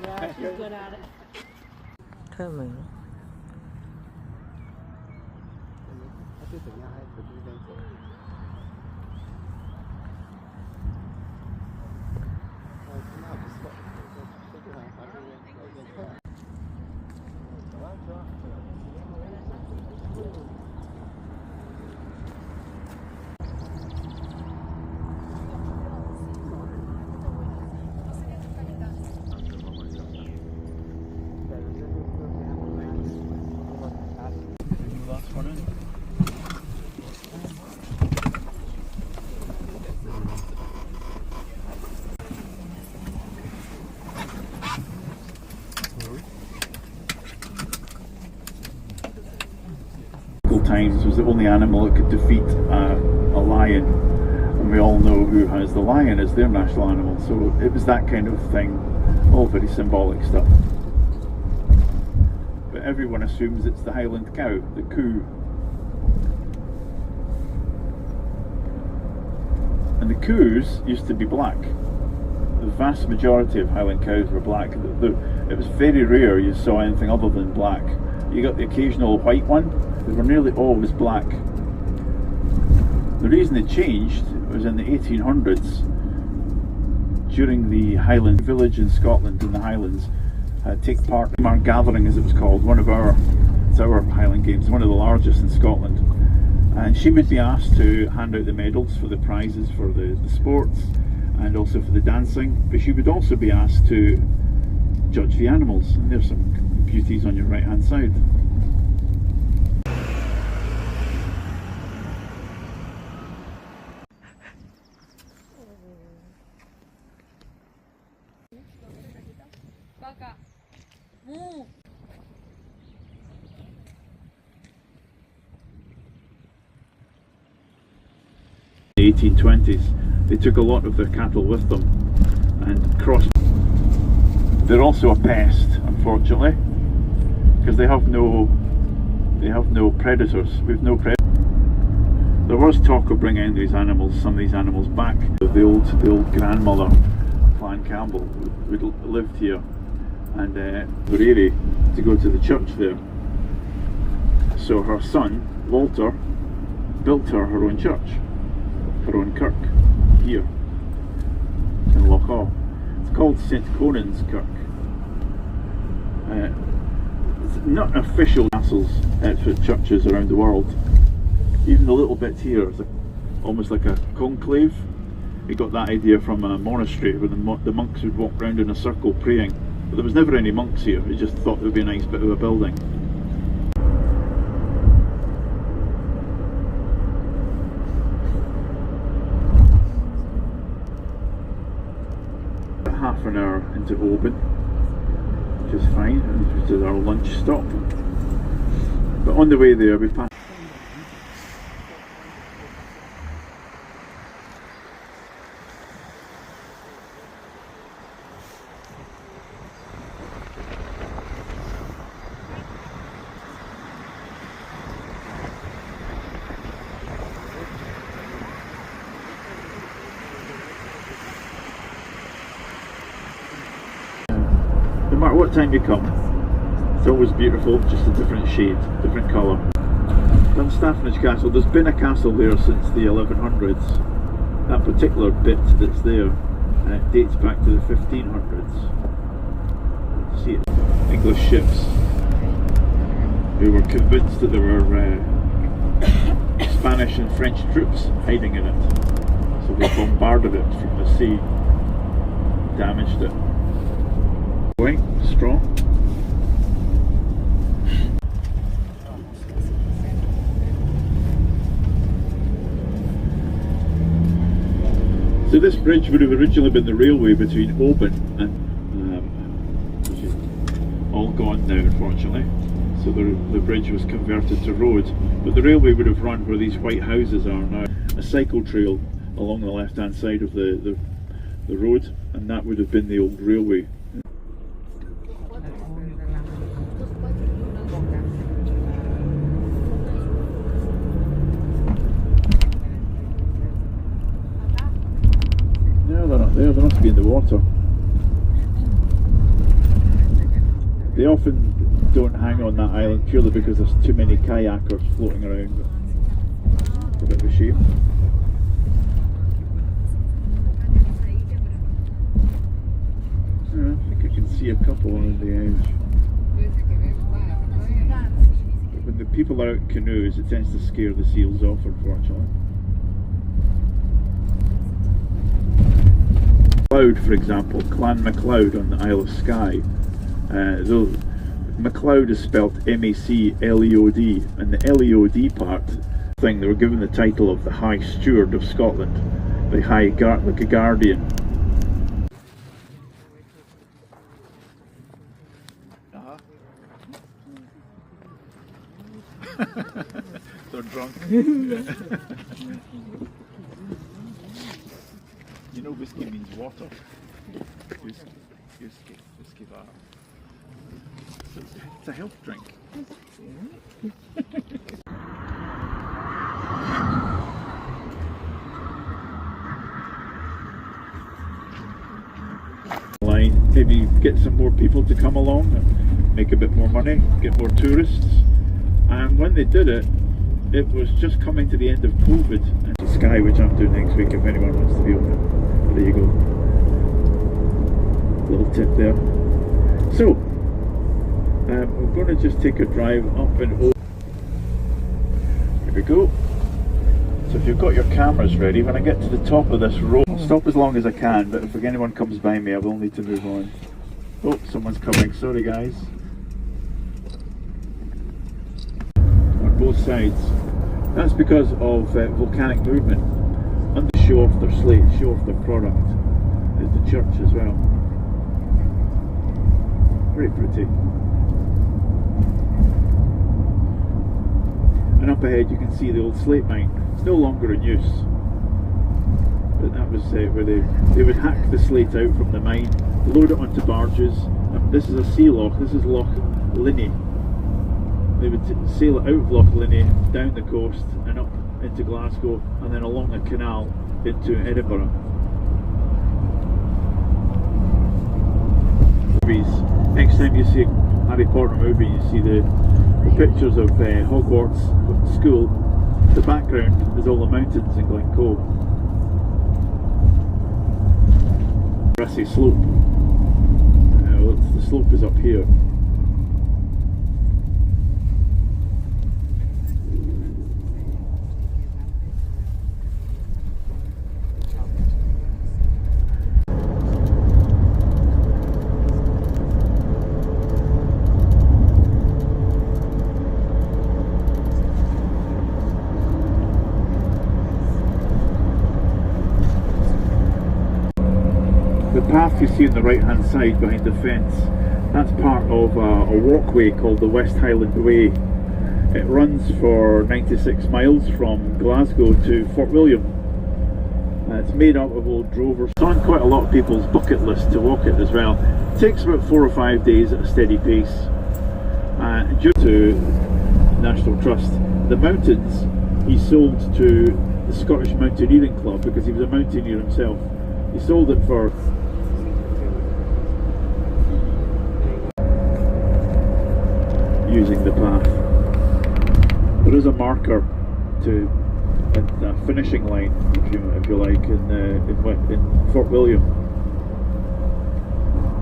Yeah, she's good at it. Coming. Times was the only animal that could defeat a lion, and we all know who has the lion as their national animal, so it was that kind of thing, all very symbolic stuff. But everyone assumes it's the Highland cow, the coo. And the coos used to be black. The vast majority of Highland cows were black. It was very rare you saw anything other than black. You got the occasional white one. They were nearly always black. The reason it changed was in the 1800s, during the Highland village in Scotland, in the Highlands, take part in our gathering, as it was called, it's our Highland Games, one of the largest in Scotland. And she would be asked to hand out the medals for the prizes for the sports and also for the dancing, but she would also be asked to judge the animals. And there's some beauties on your right hand side. In the 1820s, they took a lot of their cattle with them and crossed. They're also a pest, unfortunately, because they have no predators. We've no predators. There was talk of bringing some of these animals back. The old grandmother, Clan Campbell, who lived here, and Bureri, to go to the church there. So her son, Walter, built her own church, her own kirk, here in Lochaw. It's called St Conan's Kirk. It's not official castles for churches around the world. Even the little bit here is almost like a conclave. We got that idea from a monastery where the monks would walk around in a circle praying. But there was never any monks here. We just thought it would be a nice bit of a building. Half an hour into Oban, which is fine, which is our lunch stop. But on the way there we passed. No matter what time you come, it's always beautiful, just a different shade, different colour. Dunstafnage Castle, there's been a castle there since the 1100s. That particular bit that's there dates back to the 1500s. See it. English ships who were convinced that there were Spanish and French troops hiding in it. So they bombarded it from the sea, damaged it. Going strong. So this bridge would have originally been the railway between Oban and which is all gone now, unfortunately. So the bridge was converted to road, but the railway would have run where these white houses are now. A cycle trail along the left hand side of the road, and that would have been the old railway. There, they must be in the water. They often don't hang on that island purely because there's too many kayakers floating around. But it's a bit of a shame. Yeah, I think I can see a couple on the edge. But when the people are out in canoes, it tends to scare the seals off, unfortunately. MacLeod, for example, Clan MacLeod on the Isle of Skye. Though MacLeod is spelled M-A-C-L-E-O-D, and the L-E-O-D part thing, they were given the title of the High Steward of Scotland, like a guardian. They're drunk. You know whiskey means water. Whiskey bar. It's a health drink. Line, maybe get some more people to come along and make a bit more money, get more tourists. And when they did it, it was just coming to the end of COVID. And Skye, which I'm doing next week if anyone wants to be on it. There you go. Little tip there. So, we're going to just take a drive up and over. Here we go. So if you've got your cameras ready, when I get to the top of this road, I'll stop as long as I can, but if anyone comes by me I will need to move on. Oh, someone's coming, sorry guys. On both sides. That's because of volcanic movement. And they show off their slate, show off their product. There's the church as well. Very pretty. And up ahead you can see the old slate mine. It's no longer in use. But that was where they would hack the slate out from the mine, load it onto barges. This is a sea loch, this is Loch Linnhe. They would sail it out of Loch Linnhe, down the coast and up into Glasgow, and then along a canal into Edinburgh. Next time you see a Harry Potter movie, you see the pictures of Hogwarts School. The background is all the mountains in Glencoe. Grassy slope. The slope is up here. The path you see on the right hand side behind the fence, that's part of a walkway called the West Highland Way. It runs for 96 miles from Glasgow to Fort William. It's made up of old drovers. It's on quite a lot of people's bucket list to walk it as well. It takes about 4 or 5 days at a steady pace. Due to National Trust, the mountains he sold to the Scottish Mountaineering Club because he was a mountaineer himself. He sold it for using the path. There is a marker to a finishing line, if you like, in Fort William.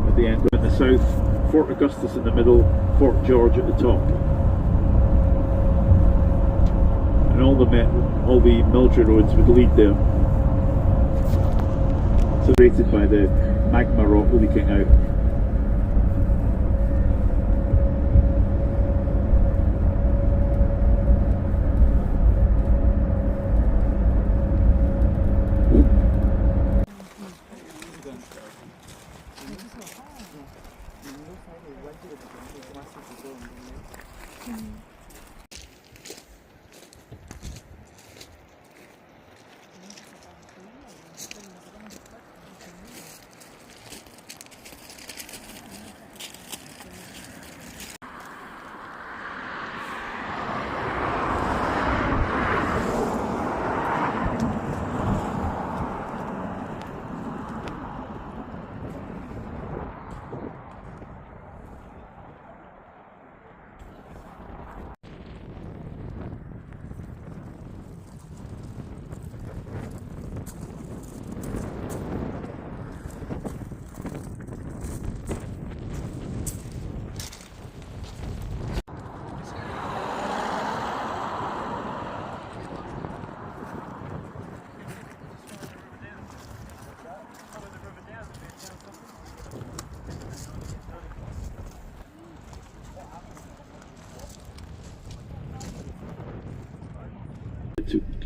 At the end, in the south, Fort Augustus in the middle, Fort George at the top, and all the military roads would lead there. Separated by the magma rock leaking out.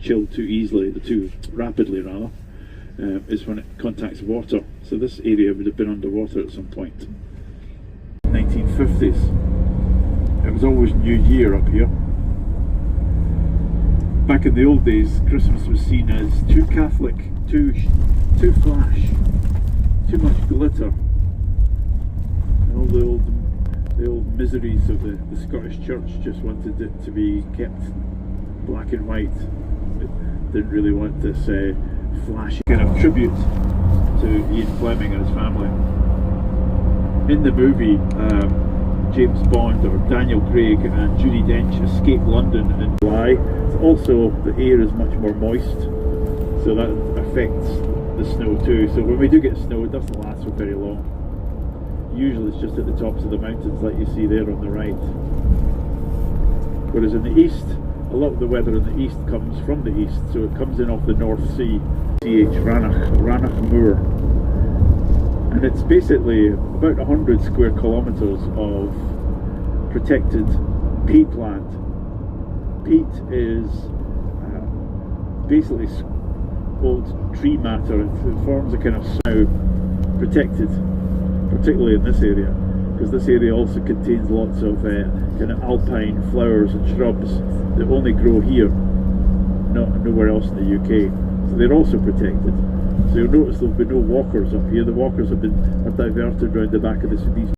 chilled too easily, too rapidly rather, is when it contacts water. So this area would have been underwater at some point. 1950s. It was always New Year up here. Back in the old days, Christmas was seen as too Catholic, too flash, too much glitter, and all the old miseries of the Scottish Church just wanted it to be kept black and white. It didn't really want this flashy kind of tribute to Ian Fleming and his family. In the movie, James Bond or Daniel Craig and Judi Dench escape London in July. Also, the air is much more moist, so that affects the snow too. So when we do get snow, it doesn't last for very long. Usually it's just at the tops of the mountains like you see there on the right. Whereas in the east, a lot of the weather in the east comes from the east, so it comes in off the North Sea. Rannoch Moor. And it's basically about 100 square kilometres of protected peatland. Peat is basically old tree matter. It forms a kind of snow, protected, particularly in this area, because this area also contains lots of kind of alpine flowers and shrubs that only grow here, nowhere else in the UK. So they're also protected. So you'll notice there'll be no walkers up here. The walkers are diverted around the back of these